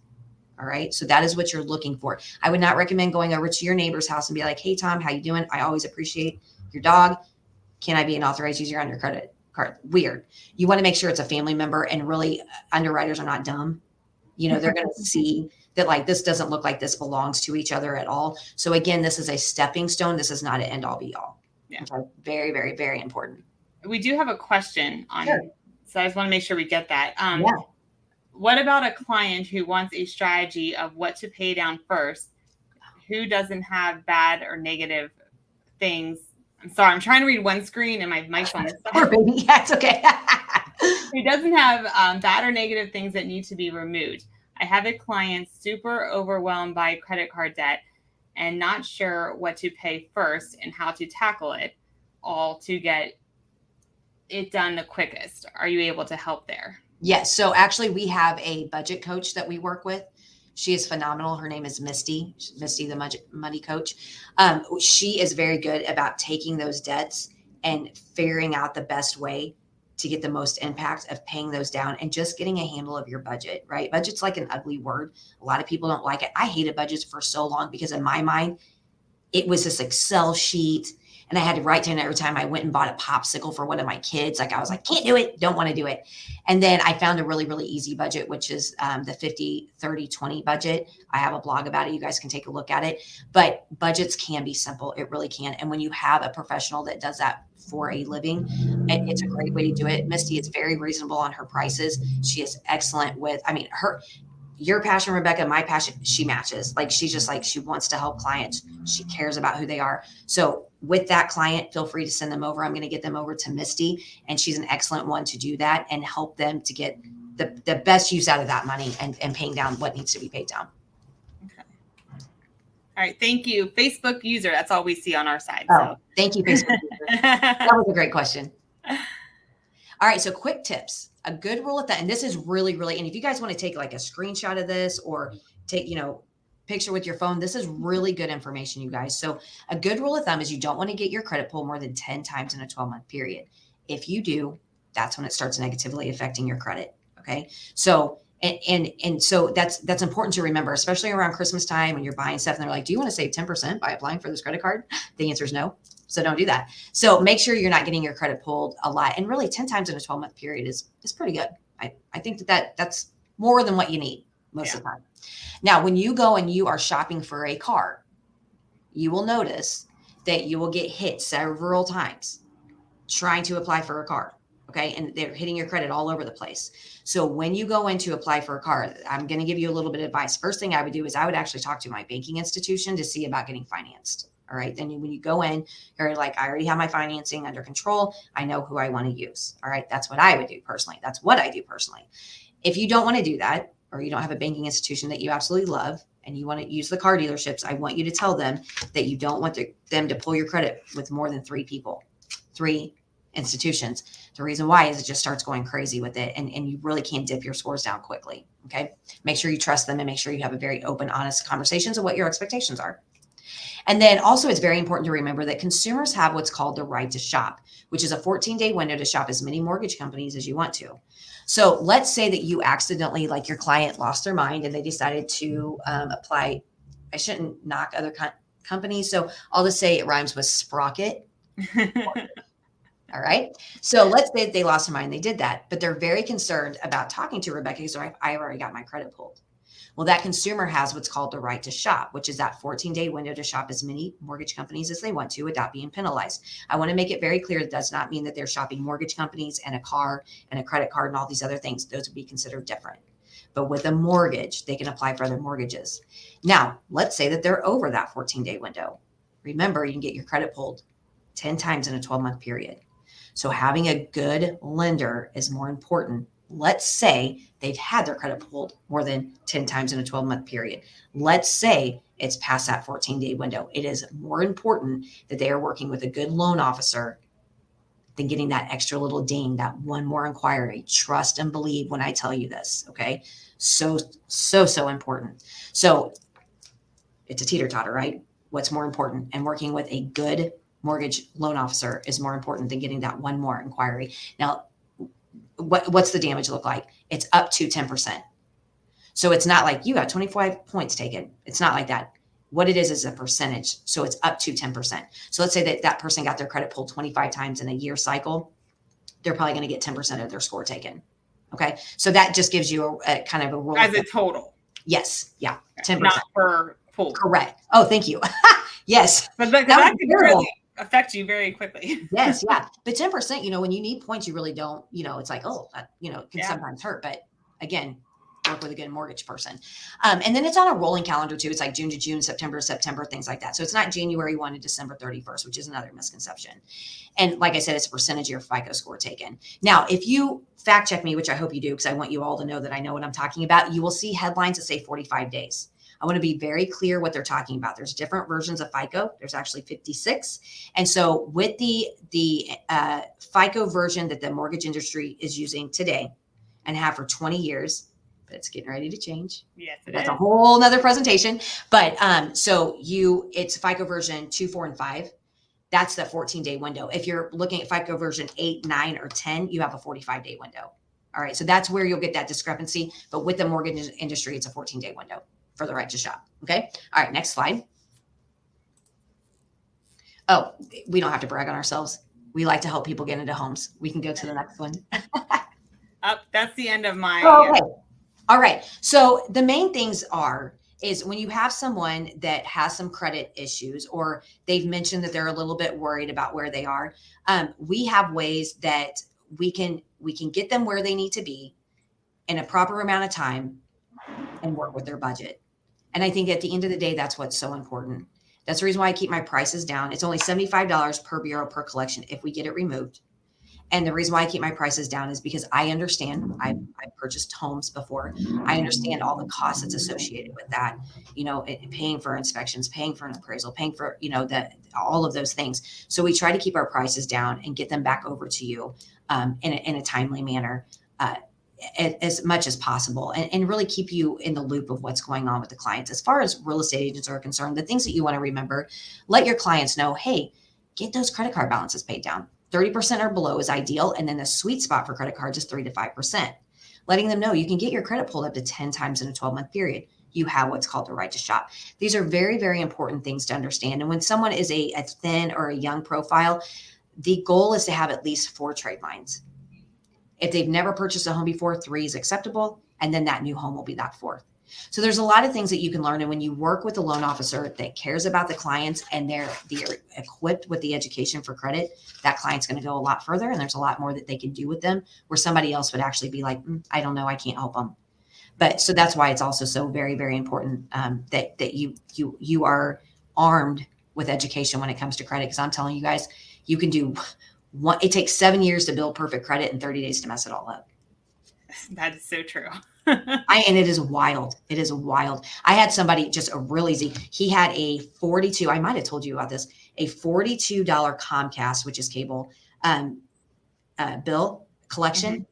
All right. So that is what you're looking for. I would not recommend going over to your neighbor's house and be like, hey, Tom, how you doing? I always appreciate your dog. Can I be an authorized user on your credit card? Weird. You want to make sure it's a family member, and really underwriters are not dumb. They're going to see that like, this doesn't look like this belongs to each other at all. So again, this is a stepping stone. This is not an end all be all. Yeah. Okay. Very, very, very important. We do have a question on, Sure. So I just want to make sure we get that. Yeah. What about a client who wants a strategy of what to pay down first, who doesn't have bad or negative things? I'm sorry, I'm trying to read one screen and my mic's on this side. Yeah, it's okay. Who doesn't have bad or negative things that need to be removed. I have a client super overwhelmed by credit card debt and not sure what to pay first and how to tackle it all to get it done the quickest. Are you able to help there? Yes. So actually we have a budget coach that we work with. She is phenomenal. Her name is Misty, the money coach. She is very good about taking those debts and figuring out the best way to get the most impact of paying those down and just getting a handle of your budget, right? Budget's like an ugly word. A lot of people don't like it. I hated budgets for so long because in my mind, it was this Excel sheet And I had to write down every time I went and bought a popsicle for one of my kids. Like I was like, can't do it. Don't want to do it. And then I found a really, really easy budget, which is the 50, 30, 20 budget. I have a blog about it. You guys can take a look at it. But budgets can be simple. It really can. And when you have a professional that does that for a living, it's a great way to do it. Misty is very reasonable on her prices. She is excellent with, I mean, your passion, Rebecca, my passion, she matches. Like she's just like, she wants to help clients. She cares about who they are. So with that client, feel free to send them over. I'm going to get them over to Misty, and she's an excellent one to do that and help them to get the best use out of that money and paying down what needs to be paid down. Okay. All right. Thank you. Facebook user. That's all we see on our side. Oh, so. Thank you, Facebook user. That was a great question. All right. So quick tips, a good rule of thumb. And this is really, really, and if you guys want to take like a screenshot of this or take, picture with your phone, this is really good information, you guys. So a good rule of thumb is you don't want to get your credit pulled more than 10 times in a 12-month period. If you do, that's when it starts negatively affecting your credit. Okay. So, and so that's important to remember, especially around Christmas time when you're buying stuff and they're like, do you want to save 10% by applying for this credit card? The answer is no. So don't do that. So make sure you're not getting your credit pulled a lot. And really 10 times in a 12-month period is pretty good. I think that's more than what you need most of the time. Now, when you go and you are shopping for a car, you will notice that you will get hit several times trying to apply for a car. Okay. And they're hitting your credit all over the place. So when you go in to apply for a car, I'm going to give you a little bit of advice. First thing I would do is I would actually talk to my banking institution to see about getting financed. All right. Then when you go in, you're like, I already have my financing under control. I know who I want to use. All right. That's what I would do personally. That's what I do personally. If you don't want to do that, or you don't have a banking institution that you absolutely love and you want to use the car dealerships, I want you to tell them that you don't want them to pull your credit with more than 3 people, 3 institutions. The reason why is it just starts going crazy with it, and you really can't dip your scores down quickly. Okay. Make sure you trust them and make sure you have a very open, honest conversations of what your expectations are. And then also it's very important to remember that consumers have what's called the right to shop, which is a 14-day window to shop as many mortgage companies as you want to. So let's say that you accidentally, like your client lost their mind and they decided to apply. I shouldn't knock other companies. So I'll just say it rhymes with sprocket. All right. So let's say that they lost their mind. They did that, but they're very concerned about talking to Rebecca because I've already got my credit pulled. Well, that consumer has what's called the right to shop, which is that 14-day window to shop as many mortgage companies as they want to without being penalized. I want to make it very clear that does not mean that they're shopping mortgage companies and a car and a credit card and all these other things. Those would be considered different. But with a mortgage, they can apply for other mortgages. Now, let's say that they're over that 14-day window. Remember, you can get your credit pulled 10 times in a 12-month period. So having a good lender is more important. Let's say they've had their credit pulled more than 10 times in a 12-month period. Let's say it's past that 14-day window. It is more important that they are working with a good loan officer than getting that extra little ding, that one more inquiry. Trust and believe when I tell you this, okay? So important. So it's a teeter-totter, right? What's more important? And working with a good mortgage loan officer is more important than getting that one more inquiry. Now, what's the damage look like? It's up to 10%. So it's not like you got 25 points taken. It's not like that. What it is a percentage. So it's up to 10%. So let's say that person got their credit pulled 25 times in a year cycle. They're probably going to get 10% of their score taken. Okay. So that just gives you a kind of a rule. As a total. Yes. Yeah. 10%. Not per pull. Correct. Oh, thank you. Yes. But that could really affect you very quickly. Yes. Yeah. But 10%, when you need points, you really don't, it's like, oh, that, it can sometimes hurt. But again, work with a good mortgage person. And then it's on a rolling calendar too. It's like June to June, September to September, things like that. So it's not January 1 to December 31st, which is another misconception. And like I said, it's a percentage of your FICO score taken. Now, if you fact check me, which I hope you do, because I want you all to know that I know what I'm talking about, you will see headlines that say 45 days. I want to be very clear what they're talking about. There's different versions of FICO. There's actually 56. And so with the FICO version that the mortgage industry is using today and have for 20 years, but it's getting ready to change. Yes, that's a whole nother presentation. But it's FICO version 2, 4, and 5. That's the 14-day window. If you're looking at FICO version 8, 9, or 10, you have a 45-day window. All right. So that's where you'll get that discrepancy. But with the mortgage industry, it's a 14-day window for the right to shop. Okay. All right. Next slide. Oh, we don't have to brag on ourselves. We like to help people get into homes. We can go to the next one. That's the end of my. Oh, okay. All right. So the main things is when you have someone that has some credit issues or they've mentioned that they're a little bit worried about where they are, we have ways that we can get them where they need to be in a proper amount of time and work with their budget. And I think at the end of the day, that's what's so important. That's the reason why I keep my prices down. It's only $75 per bureau per collection if we get it removed. And the reason why I keep my prices down is because I understand I've purchased homes before. I understand all the costs that's associated with that, paying for inspections, paying for an appraisal, paying for, all of those things. So we try to keep our prices down and get them back over to you in a timely manner. As much as possible and really keep you in the loop of what's going on with the clients. As far as real estate agents are concerned, the things that you want to remember, let your clients know, hey, get those credit card balances paid down. 30% or below is ideal. And then the sweet spot for credit cards is 3 to 5%. Letting them know you can get your credit pulled up to 10 times in a 12-month period. You have what's called the right to shop. These are very, very important things to understand. And when someone is a thin or a young profile, the goal is to have at least 4 trade lines. If they've never purchased a home before, 3 is acceptable. And then that new home will be that 4th. So there's a lot of things that you can learn. And when you work with a loan officer that cares about the clients and they're equipped with the education for credit, that client's going to go a lot further. And there's a lot more that they can do with them where somebody else would actually be like, I don't know, I can't help them. But so that's why it's also so very, very important that you are armed with education when it comes to credit. Because I'm telling you guys, you can do it takes 7 years to build perfect credit and 30 days to mess it all up. That is so true. And it is wild. It is wild. I had somebody just a real easy. He had a 42. I might have told you about this. A $42 Comcast, which is cable, bill collection,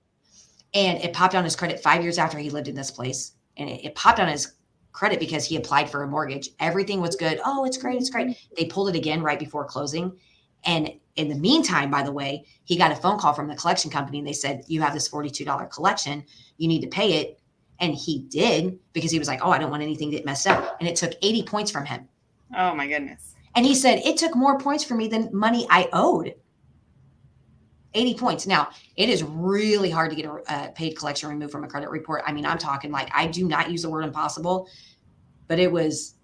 and it popped on his credit 5 years after he lived in this place, and it popped on his credit because he applied for a mortgage. Everything was good. Oh, it's great. It's great. They pulled it again right before closing, and in the meantime, by the way, he got a phone call from the collection company, and they said, you have this $42 collection. You need to pay it. And he did because he was like, oh, I don't want anything to get messed up. And it took 80 points from him. Oh, my goodness. And he said, it took more points for me than money I owed. 80 points. Now, it is really hard to get a paid collection removed from a credit report. I mean, I'm talking like, I do not use the word impossible, but it was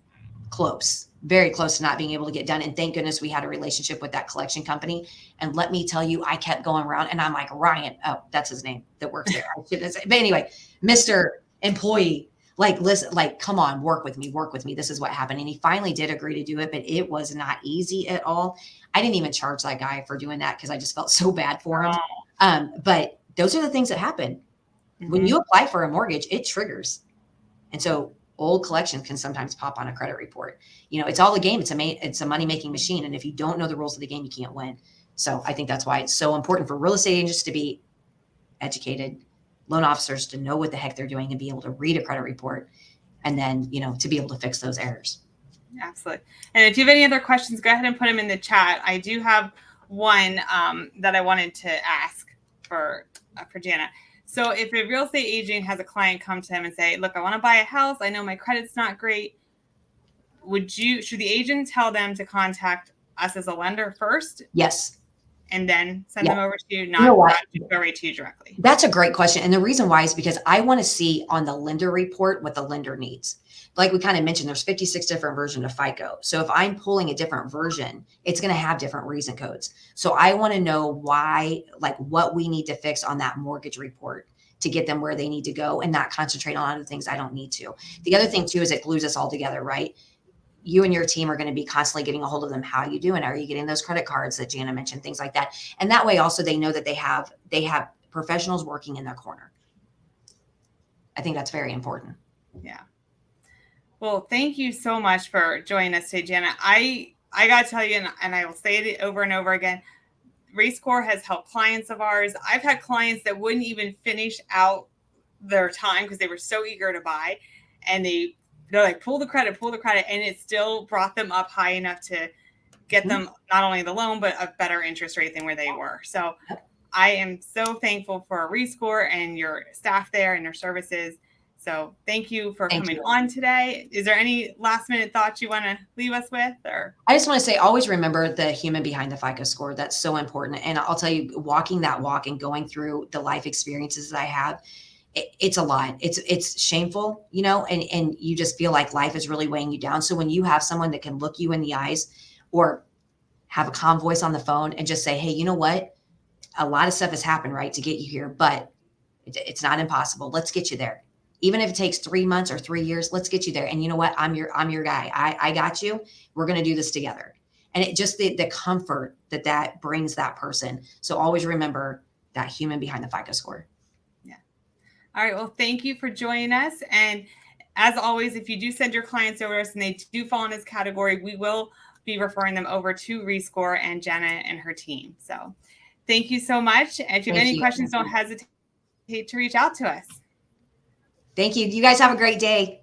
close, very close to not being able to get done. And thank goodness we had a relationship with that collection company. And let me tell you, I kept going around and I'm like, Ryan, oh, that's his name that works there. I shouldn't say. But anyway, Mr. Employee, like, listen, like, come on, work with me. This is what happened. And he finally did agree to do it, but it was not easy at all. I didn't even charge that guy for doing that because I just felt so bad for him. But those are the things that happen. When you apply for a mortgage, it triggers. And so old collections can sometimes pop on a credit report. It's all a game. It's a money-making machine. And if you don't know the rules of the game, you can't win. So I think that's why it's so important for real estate agents to be educated, loan officers to know what the heck they're doing and be able to read a credit report and then, to be able to fix those errors. Absolutely. And if you have any other questions, go ahead and put them in the chat. I do have one that I wanted to ask for Janna. So if a real estate agent has a client come to him and say, look, I want to buy a house. I know my credit's not great. Should the agent tell them to contact us as a lender first? Yes. And then send them over to you, not go right to you directly? That's a great question. And the reason why is because I want to see on the lender report what the lender needs. Like we kind of mentioned, there's 56 different versions of FICO. So if I'm pulling a different version, it's going to have different reason codes. So I want to know why, like what we need to fix on that mortgage report to get them where they need to go and not concentrate on other things I don't need to. The other thing too, is it glues us all together, right? You and your team are going to be constantly getting a hold of them. How are you doing? Are you getting those credit cards that Janna mentioned, things like that? And that way also they know that they have professionals working in their corner. I think that's very important. Yeah. Well, thank you so much for joining us today, Janna. I got to tell you, and I will say it over and over again, ReScore has helped clients of ours. I've had clients that wouldn't even finish out their time because they were so eager to buy, and they're like, pull the credit, and it still brought them up high enough to get them not only the loan, but a better interest rate than where they were. So I am so thankful for ReScore and your staff there and your services. So thank you for Thank coming you. on today. Is there any last minute thoughts you want to leave us with? Or I just want to say, always remember the human behind the FICO score. That's so important. And I'll tell you, walking that walk and going through the life experiences that I have, it's a lot. It's shameful, you know, and you just feel like life is really weighing you down. So when you have someone that can look you in the eyes or have a calm voice on the phone and just say, hey, you know what? A lot of stuff has happened, right, to get you here, but it's not impossible. Let's get you there. Even if it takes 3 months or 3 years, let's get you there. And you know what? I'm your guy. I got you. We're going to do this together. And it just the comfort that brings that person. So always remember that human behind the FICO score. Yeah. All right. Well, thank you for joining us. And as always, if you do send your clients over to us and they do fall in this category, we will be referring them over to ReScore and Janna and her team. So thank you so much. And if you have any questions, don't hesitate to reach out to us. Thank you. You guys have a great day.